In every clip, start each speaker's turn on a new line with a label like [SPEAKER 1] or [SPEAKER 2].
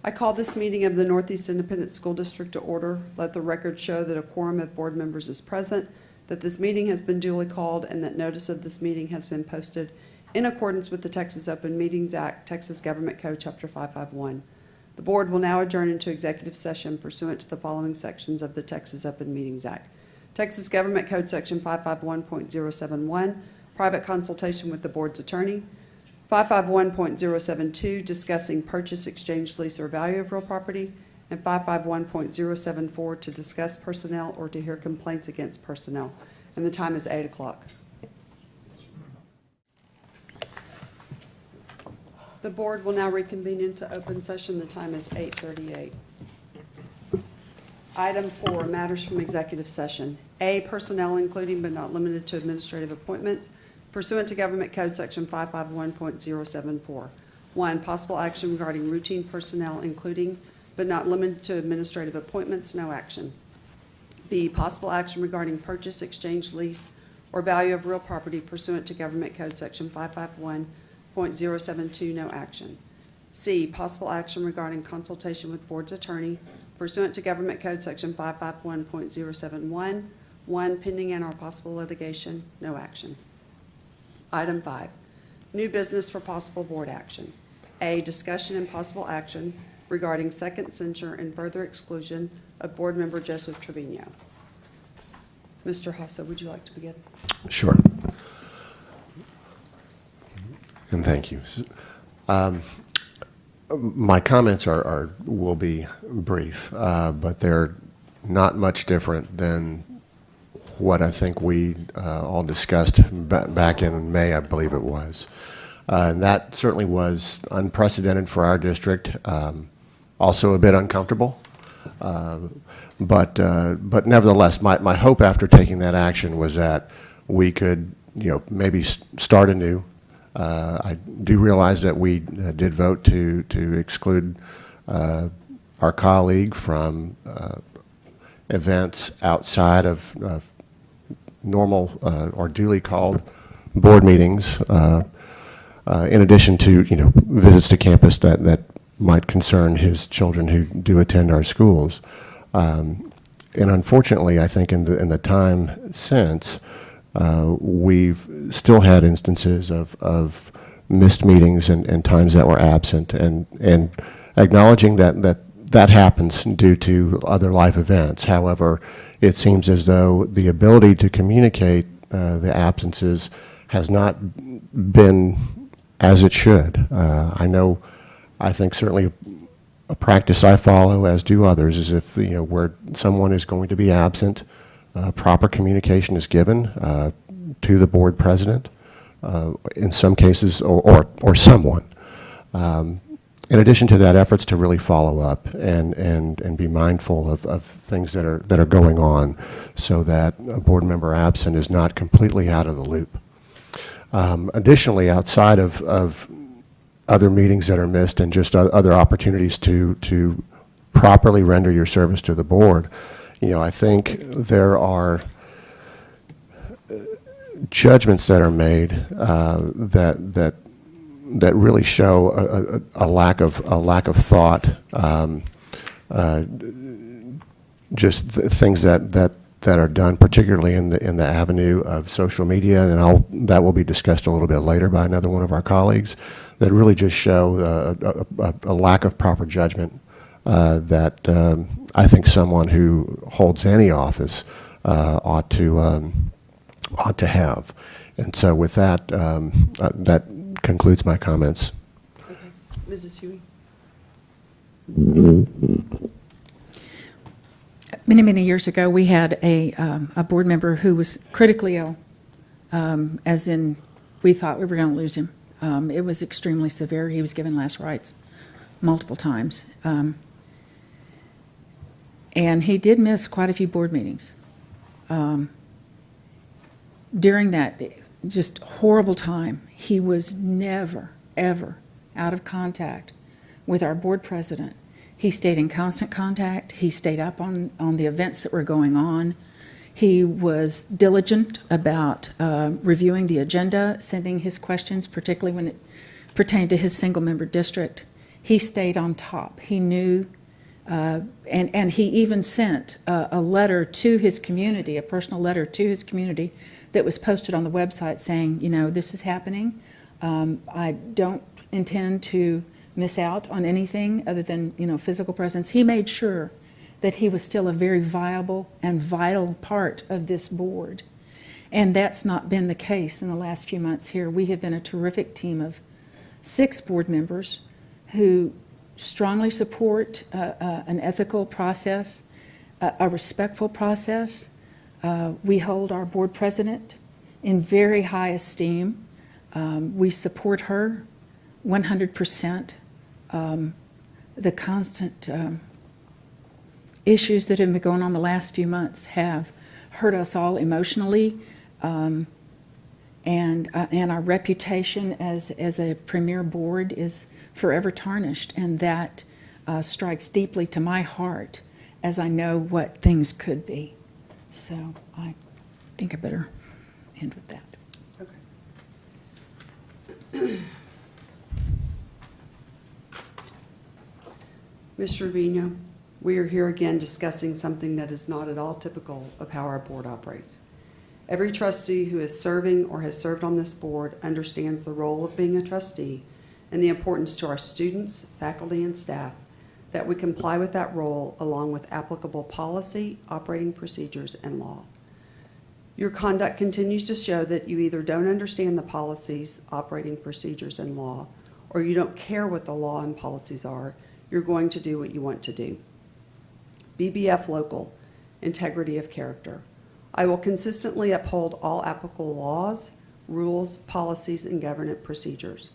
[SPEAKER 1] I call this meeting of the Northeast Independent School District to order. Let the record show that a quorum of board members is present, that this meeting has been duly called, and that notice of this meeting has been posted in accordance with the Texas Open Meetings Act, Texas Government Code, Chapter 551. The board will now adjourn into executive session pursuant to the following sections of the Texas Open Meetings Act. Texas Government Code Section 551.071, private consultation with the board's attorney. 551.072, discussing purchase, exchange, lease, or value of real property. And 551.074, to discuss personnel or to hear complaints against personnel. And the time is 8 o'clock. The board will now reconvene into open session. The time is 8:38. Item 4, matters from executive session. A, personnel including but not limited to administrative appointments pursuant to Government Code Section 551.074. 1, possible action regarding routine personnel including but not limited to administrative appointments, no action. B, possible action regarding purchase, exchange, lease, or value of real property pursuant to Government Code Section 551.072, no action. C, possible action regarding consultation with board's attorney pursuant to Government Code Section 551.071, 1, pending and or possible litigation, no action. Item 5, new business for possible board action. A, discussion and possible action regarding second censure and further exclusion of board member Joseph Trevino. Mr. Hasso, would you like to begin?
[SPEAKER 2] Sure. And thank you. My comments will be brief, but they're not much different than what I think we all discussed back in May, I believe it was. And that certainly was unprecedented for our district, also a bit uncomfortable. But nevertheless, my hope after taking that action was that we could, maybe start anew. I do realize that we did vote to exclude our colleague from events outside of normal or duly called board meetings, in addition to visits to campus that might concern his children who do attend our schools. And unfortunately, I think in the time since, we've still had instances of missed meetings and times that were absent, and acknowledging that happens due to other life events. However, it seems as though the ability to communicate the absences has not been as it should. I think certainly a practice I follow, as do others, is if where someone is going to be absent, proper communication is given to the board president, in some cases, or someone. In addition to that, efforts to really follow up and be mindful of things that are going on, so that a board member absent is not completely out of the loop. Additionally, outside of other meetings that are missed and just other opportunities to properly render your service to the board, I think there are judgments that are made that really show a lack of thought, just things that are done, particularly in the avenue of social media, and that will be discussed a little bit later by another one of our colleagues, that really just show a lack of proper judgment that I think someone who holds any office ought to have. And so with that, that concludes my comments.
[SPEAKER 1] Okay. Mrs. Huey.
[SPEAKER 3] Many years ago, we had a board member who was critically ill, as in we thought we were going to lose him. It was extremely severe. He was given last rites multiple times. And he did miss quite a few board meetings. During that just horrible time, he was never, ever out of contact with our board president. He stayed in constant contact. He stayed up on the events that were going on. He was diligent about reviewing the agenda, sending his questions, particularly when it pertained to his single-member district. he stayed on top. He knew, and he even sent a letter to his community, a personal letter to his community that was posted on the website saying, you know, this is happening. I don't intend to miss out on anything other than, you know, physical presence. He made sure that he was still a very viable and vital part of this board. And that's not been the case in the last few months here. We have been a terrific team of 6 board members who strongly support an ethical process, a respectful process. We hold our board president in very high esteem. We support her 100%. The constant issues that have been going on the last few months have hurt us all emotionally, and our reputation as a premier board is forever tarnished, and that strikes deeply to my heart as I know what things could be. So I think I better end with that.
[SPEAKER 1] Okay. Ms. Trevino, we are here again discussing something that is not at all typical of how our board operates. Every trustee who is serving or has served on this board understands the role of being a trustee and the importance to our students, faculty, and staff that we comply with that role along with applicable policy, operating procedures, and law. Your conduct continues to show that you either don't understand the policies, operating procedures, and law, or you don't care what the law and policies are. You're going to do what you want to do. BBF local, integrity of character. I will consistently uphold all applicable laws, rules, policies, and governance procedures.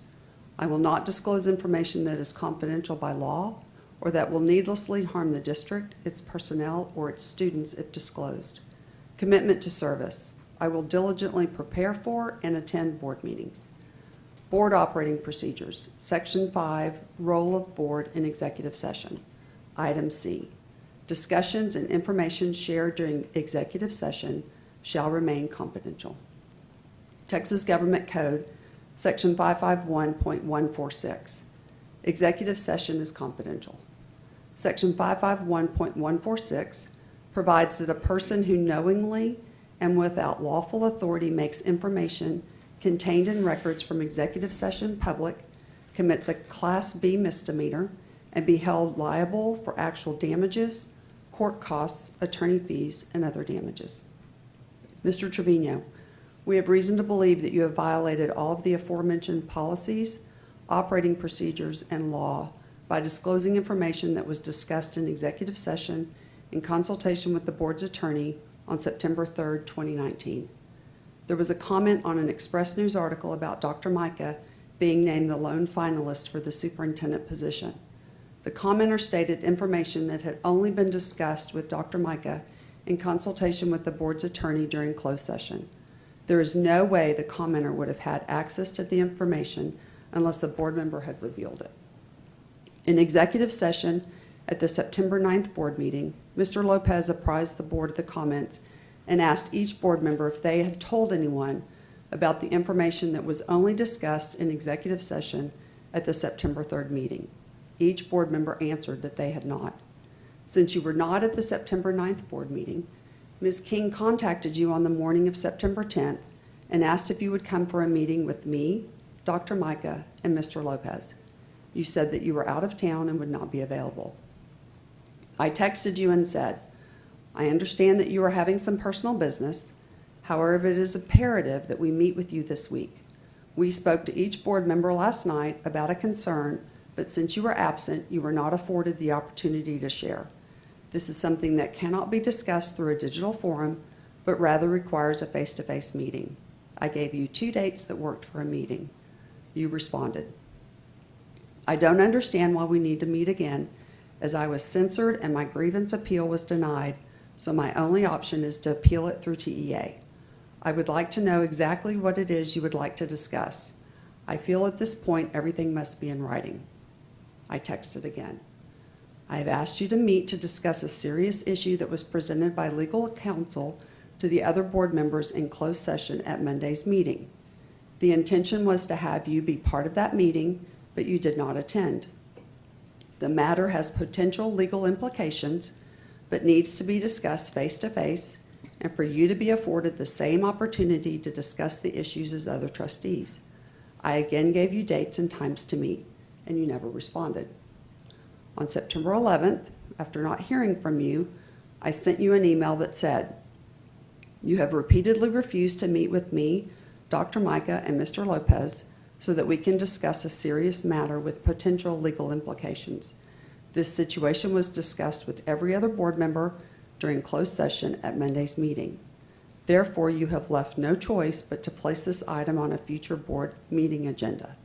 [SPEAKER 1] I will not disclose information that is confidential by law or that will needlessly harm the district, its personnel, or its students if disclosed. Commitment to service. I will diligently prepare for and attend board meetings. Board operating procedures. Section 5, role of board in executive session. Item C. Discussions and information shared during executive session shall remain confidential. Texas Government Code, Section 551.146. Executive session is confidential. Section 551.146 provides that a person who knowingly and without lawful authority makes information contained in records from executive session public commits a Class B misdemeanor and be held liable for actual damages, court costs, attorney fees, and other damages. Mr. Trevino, we have reason to believe that you have violated all of the aforementioned policies, operating procedures, and law by disclosing information that was discussed in executive session in consultation with the board's attorney on September 3rd, 2019. There was a comment on an Express News article about Dr. Micah being named the lone finalist for the superintendent position. The commenter stated information that had only been discussed with Dr. Micah in consultation with the board's attorney during closed session. There is no way the commenter would have had access to the information unless a board member had revealed it. In executive session at the September 9th board meeting, Mr. Lopez apprised the board of the comments and asked each board member if they had told anyone about the information that was only discussed in executive session at the September 3rd meeting. Each board member answered that they had not. Since you were not at the September 9th board meeting, Ms. King contacted you on the morning of September 10th and asked if you would come for a meeting with me, Dr. Micah, and Mr. Lopez. You said that you were out of town and would not be available. I texted you and said, I understand that you are having some personal business. However, it is imperative that we meet with you this week. We spoke to each board member last night about a concern, but since you were absent, you were not afforded the opportunity to share. This is something that cannot be discussed through a digital forum, but rather requires a face-to-face meeting. I gave you 2 dates that worked for a meeting. You responded. I don't understand why we need to meet again, as I was censored and my grievance appeal was denied, so my only option is to appeal it through TEA. I would like to know exactly what it is you would like to discuss. I feel at this point everything must be in writing. I texted again. I have asked you to meet to discuss a serious issue that was presented by legal counsel to the other board members in closed session at Monday's meeting. The intention was to have you be part of that meeting, but you did not attend. The matter has potential legal implications, but needs to be discussed face-to-face and for you to be afforded the same opportunity to discuss the issues as other trustees. I again gave you dates and times to meet, and you never responded. On September 11th, after not hearing from you, I sent you an email that said, "You have repeatedly refused to meet with me, Dr. Micah, and Mr. Lopez so that we can discuss a serious matter with potential legal implications. This situation was discussed with every other board member during closed session at Monday's meeting. Therefore, you have left no choice but to place this item on a future board meeting agenda."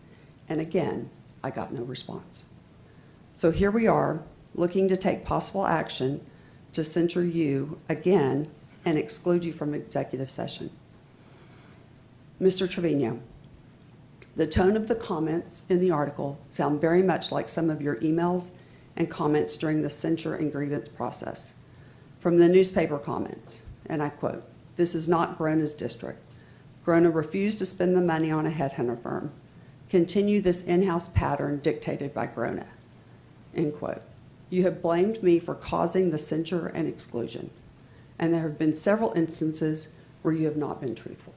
[SPEAKER 1] And again, I got no response. So here we are, looking to take possible action to censure you again and exclude you from executive session. Mr. Trevino, the tone of the comments in the article sound very much like some of your emails and comments during the censure and grievance process. From the newspaper comments, and I quote, "This is not Grona's district. Grona refused to spend the money on a headhunter firm. Continue this in-house pattern dictated by Grona." End quote. You have blamed me for causing the censure and exclusion, and there have been several instances where you have not been truthful.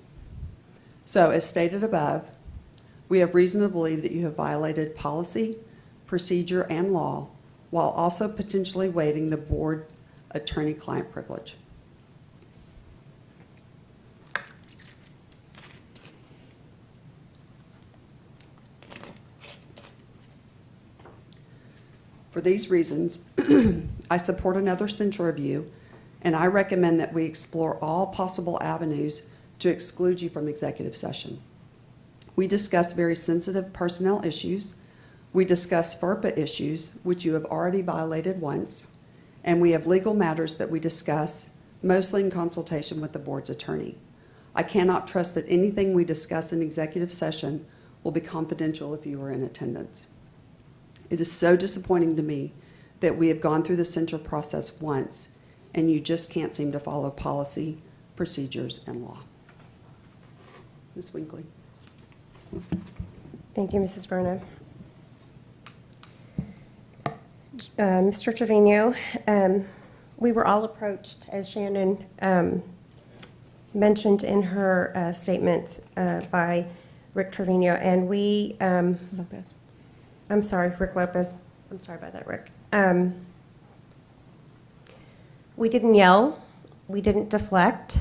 [SPEAKER 1] So, as stated above, we have reason to believe that you have violated policy, procedure, and law, while also potentially waiving the board attorney-client privilege. For these reasons, I support another censure review, and I recommend that we explore all possible avenues to exclude you from executive session. We discussed very sensitive personnel issues. We discussed FERPA issues, which you have already violated once, and we have legal matters that we discuss, mostly in consultation with the board's attorney. I cannot trust that anything we discuss in executive session will be confidential if you are in attendance. It is so disappointing to me that we have gone through the censure process once and you just can't seem to follow policy, procedures, and law. Ms. Winkley.
[SPEAKER 4] Thank you, Mrs. Grona. Mr. Trevino, we were all approached, as Shannon mentioned in her statements, by Rick Trevino, and we,
[SPEAKER 3] Lopez.
[SPEAKER 4] I'm sorry, Rick Lopez. I'm sorry about that, Rick. We didn't yell. We didn't deflect.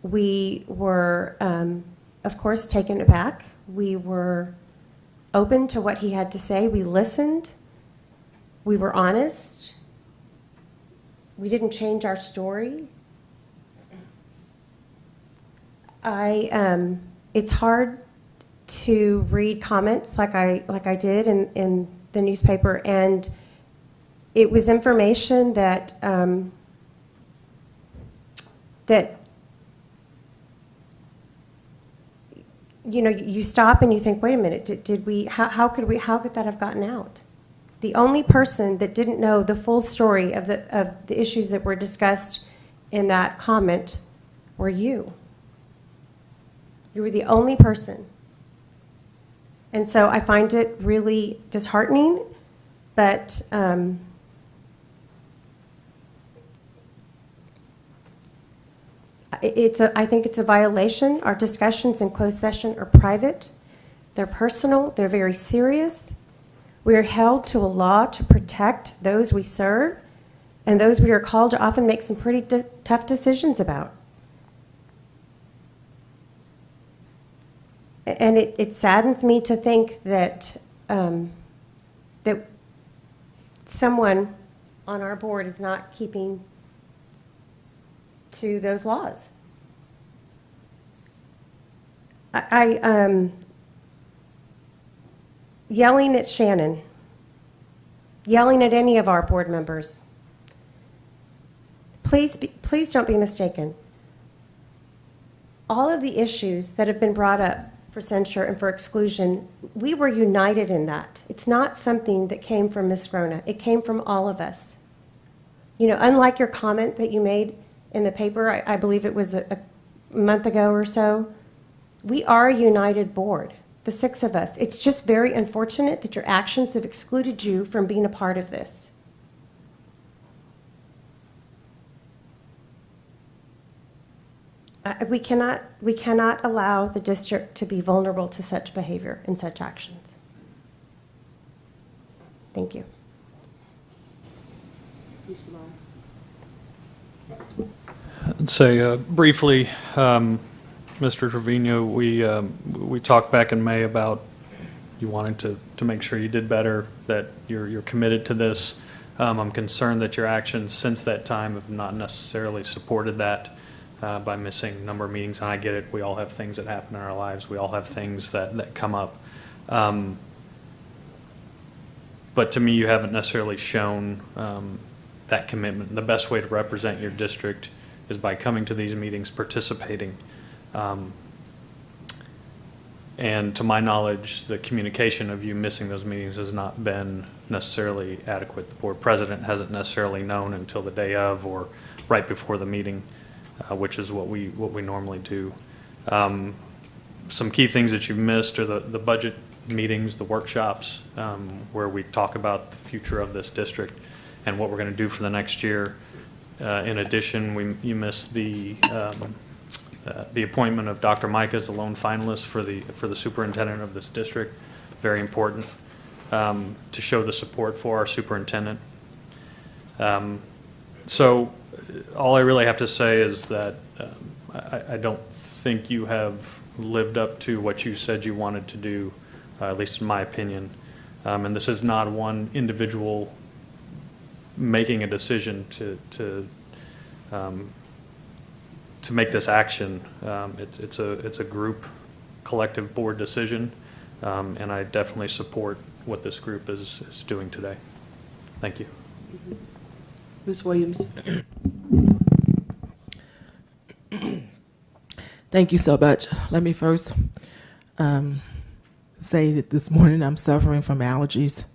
[SPEAKER 4] We were, of course, taken aback. We were open to what he had to say. We listened. We were honest. We didn't change our story. It's hard to read comments like I did in the newspaper, and it was information that you know, you stop and you think, wait a minute, how could that have gotten out? The only person that didn't know the full story of the issues that were discussed in that comment were you. You were the only person. And so I find it really disheartening, but I think it's a violation. Our discussions in closed session are private. They're personal. They're very serious. We are held to a law to protect those we serve and those we are called to often make some pretty tough decisions about. And it saddens me to think that that someone on our board is not keeping to those laws. Yelling at Shannon, yelling at any of our board members. Please don't be mistaken. All of the issues that have been brought up for censure and for exclusion, we were united in that. It's not something that came from Ms. Grona. It came from all of us. You know, unlike your comment that you made in the paper, I believe it was a month ago or so, we are a united board. the 6 of us. It's just very unfortunate that your actions have excluded you from being a part of this. We cannot allow the district to be vulnerable to such behavior and such actions. Thank you.
[SPEAKER 5] I'd say briefly, Mr. Trevino, we talked back in May about you wanting to make sure you did better, that you're committed to this. I'm concerned that your actions since that time have not necessarily supported that by missing a number of meetings. And I get it. We all have things that happen in our lives. We all have things that come up. But to me, you haven't necessarily shown that commitment. The best way to represent your district is by coming to these meetings, participating. And to my knowledge, the communication of you missing those meetings has not been necessarily adequate. The board president hasn't necessarily known until the day of or right before the meeting, which is what we normally do. Some key things that you've missed are the budget meetings, the workshops, where we talk about the future of this district and what we're going to do for the next year. In addition, you missed the appointment of Dr. Mike as the lone finalist for the superintendent of this district. Very important to show the support for our superintendent. So all I really have to say is that I don't think you have lived up to what you said you wanted to do, at least in my opinion. And this is not one individual making a decision to make this action. It's a group, collective board decision, and I definitely support what this group is doing today. Thank you.
[SPEAKER 1] Ms. Williams?
[SPEAKER 6] Thank you so much. Let me first say that this morning I'm suffering from allergies,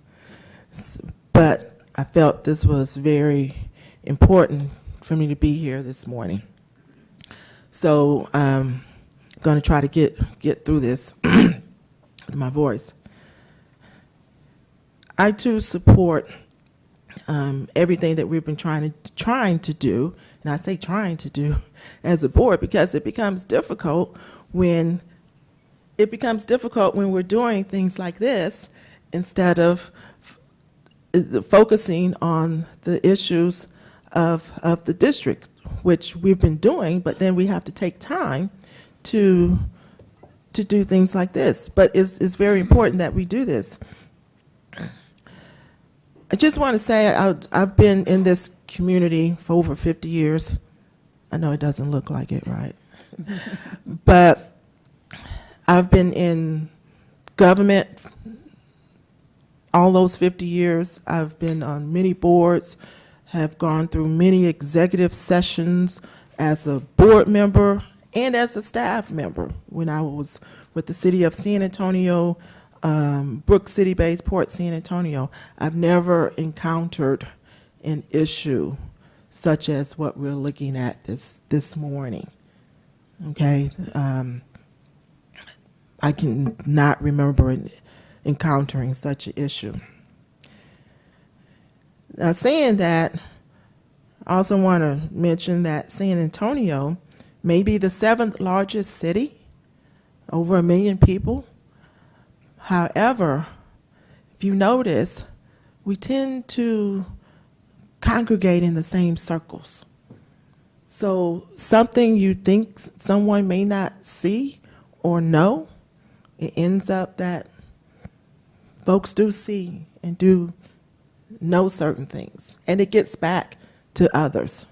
[SPEAKER 6] but I felt this was very important for me to be here this morning. So I'm going to try to get through this with my voice. I too support everything that we've been trying to do, and I say trying to do as a board because it becomes difficult when we're doing things like this instead of focusing on the issues of the district, which we've been doing, but then we have to take time to do things like this. But it's very important that we do this. I just want to say I've been in this community for over 50 years. I know it doesn't look like it, right? But I've been in government all those 50 years. I've been on many boards, have gone through many executive sessions as a board member and as a staff member when I was with the city of San Antonio, Brook City Base, Port San Antonio. I've never encountered an issue such as what we're looking at this morning. Okay, I can not remember encountering such an issue. Now, saying that, I also want to mention that San Antonio may be the 7th largest city, over 1 million people. However, if you notice, we tend to congregate in the same circles. So something you think someone may not see or know, it ends up that folks do see and do know certain things, and it gets back to others.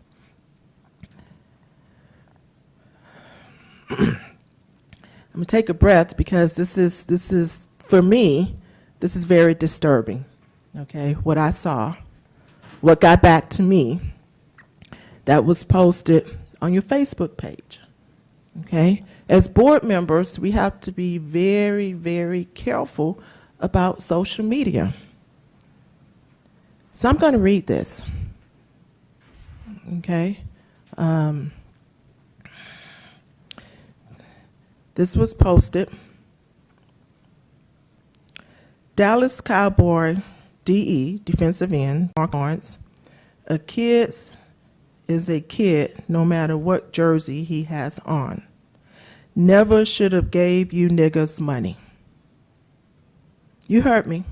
[SPEAKER 6] I'm gonna take a breath because this is for me, this is very disturbing. Okay, what I saw, what got back to me, that was posted on your Facebook page. Okay, as board members, we have to be very, very careful about social media. So I'm going to read this. Okay. This was posted Dallas Cowboy, DE, defensive end, Mark Lawrence. A kid is a kid no matter what jersey he has on. Never should have gave you niggas money. You heard me.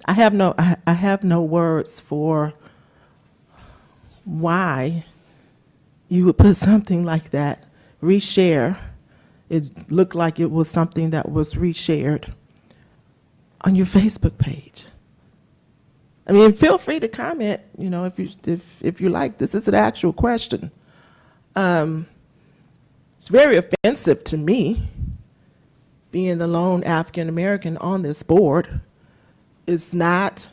[SPEAKER 6] I have no words for why you would put something like that, reshare. It looked like it was something that was reshared on your Facebook page. I mean, feel free to comment, if you like. This is an actual question. It's very offensive to me, being the lone African American on this board. It's not,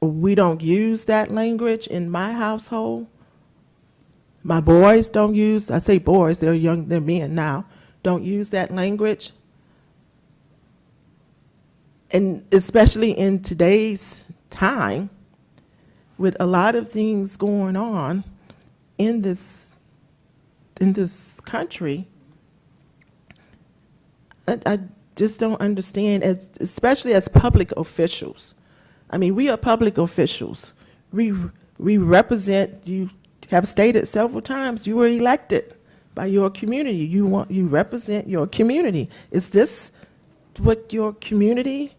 [SPEAKER 6] we don't use that language in my household. My boys don't use, I say boys, they're men now, don't use that language. And especially in today's time, with a lot of things going on in this country, I just don't understand, especially as public officials. I mean, we are public officials. We represent, you have stated several times, you were elected by your community. You represent your community. Is this what your community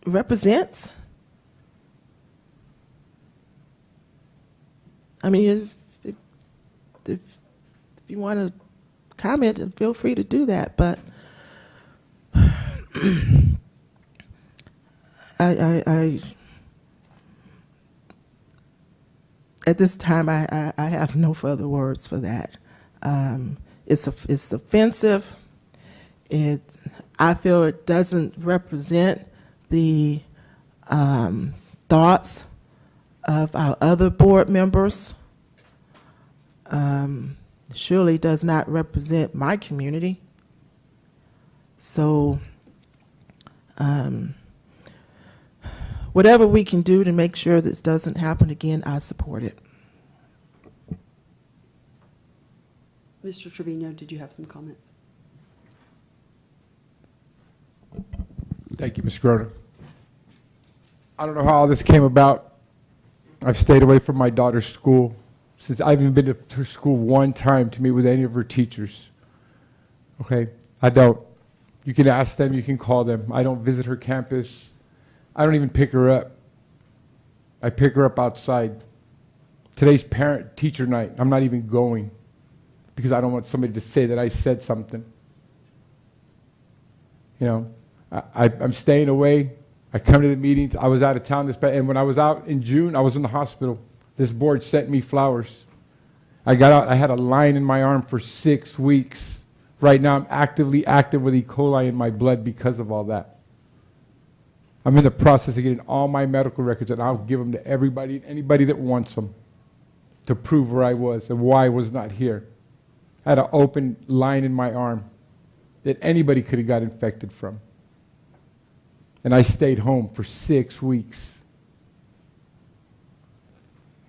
[SPEAKER 6] represents? I mean, if you want to comment, feel free to do that, but I at this time, I have no further words for that. It's offensive. I feel it doesn't represent the thoughts of our other board members. Surely does not represent my community. So whatever we can do to make sure this doesn't happen again, I support it.
[SPEAKER 1] Mr. Trevino, did you have some comments?
[SPEAKER 7] Thank you, Ms. Groner. I don't know how all this came about. I've stayed away from my daughter's school since I haven't been to her school one time to meet with any of her teachers. Okay? I don't. You can ask them, you can call them. I don't visit her campus. I don't even pick her up. I pick her up outside. Today's parent-teacher night. I'm not even going because I don't want somebody to say that I said something. You know, I'm staying away. I come to the meetings. I was out of town and when I was out in June, I was in the hospital. This board sent me flowers. I got out. I had a line in my arm for 6 weeks. Right now, I'm actively active with E. coli in my blood because of all that. I'm in the process of getting all my medical records, and I'll give them to everybody, anybody that wants them, to prove where I was and why I was not here. I had an open line in my arm that anybody could have got infected from. And I stayed home for 6 weeks.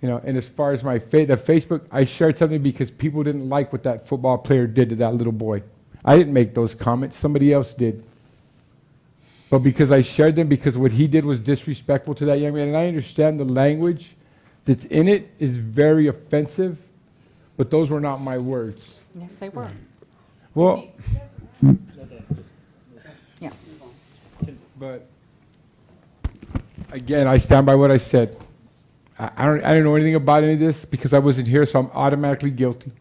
[SPEAKER 7] You know, and as far as my the Facebook, I shared something because people didn't like what that football player did to that little boy. I didn't make those comments. Somebody else did. But because I shared them, because what he did was disrespectful to that young man, and I understand the language that's in it is very offensive, but those were not my words.
[SPEAKER 3] Yes, they were.
[SPEAKER 7] Well,
[SPEAKER 3] Yeah.
[SPEAKER 7] but again, I stand by what I said. I don't know anything about any of this because I wasn't here, so I'm automatically guilty.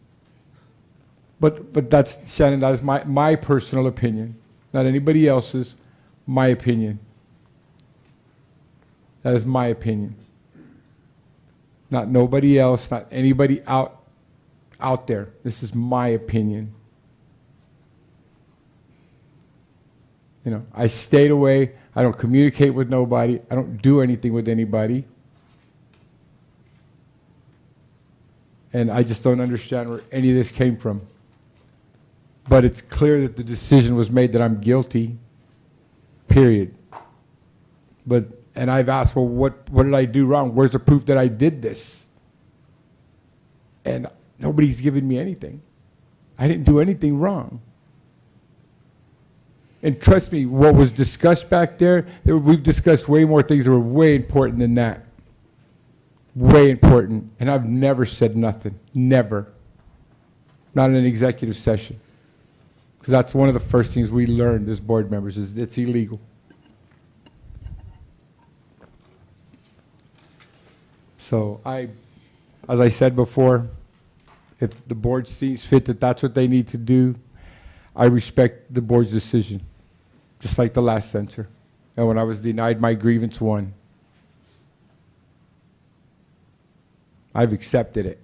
[SPEAKER 7] But that's, Shannon, that is my personal opinion, not anybody else's, my opinion. That is my opinion. Not nobody else, not anybody out there. This is my opinion. You know, I stayed away. I don't communicate with nobody. I don't do anything with anybody. And I just don't understand where any of this came from. But it's clear that the decision was made that I'm guilty, period. And I've asked, well, what did I do wrong? Where's the proof that I did this? And nobody's given me anything. I didn't do anything wrong. And trust me, what was discussed back there, we've discussed way more things that were way important than that. Way important. And I've never said nothing. Never. Not in an executive session. Because that's one of the first things we learned as board members, is it's illegal. So as I said before, if the board sees fit that that's what they need to do, I respect the board's decision, just like the last censor. And when I was denied my grievance won. I've accepted it.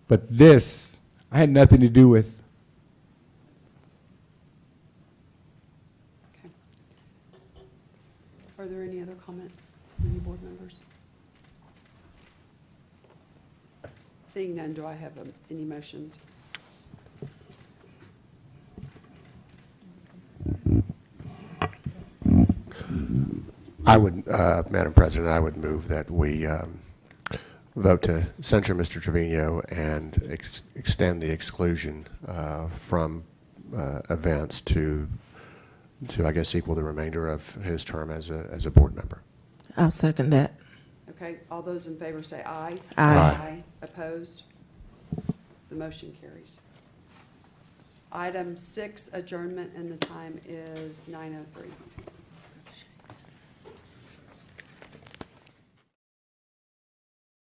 [SPEAKER 7] But this, I had nothing to do with.
[SPEAKER 1] Okay. Are there any other comments from any board members? Seeing none, do I have any motions?
[SPEAKER 2] I would, Madam President, I would move that we vote to censure Mr. Trevino and extend the exclusion from events to, I guess, equal the remainder of his term as a board member.
[SPEAKER 6] I'll second that.
[SPEAKER 1] Okay, all those in favor say aye.
[SPEAKER 6] Aye.
[SPEAKER 1] Opposed? The motion carries. Item 6, adjournment, and the time is 9:03.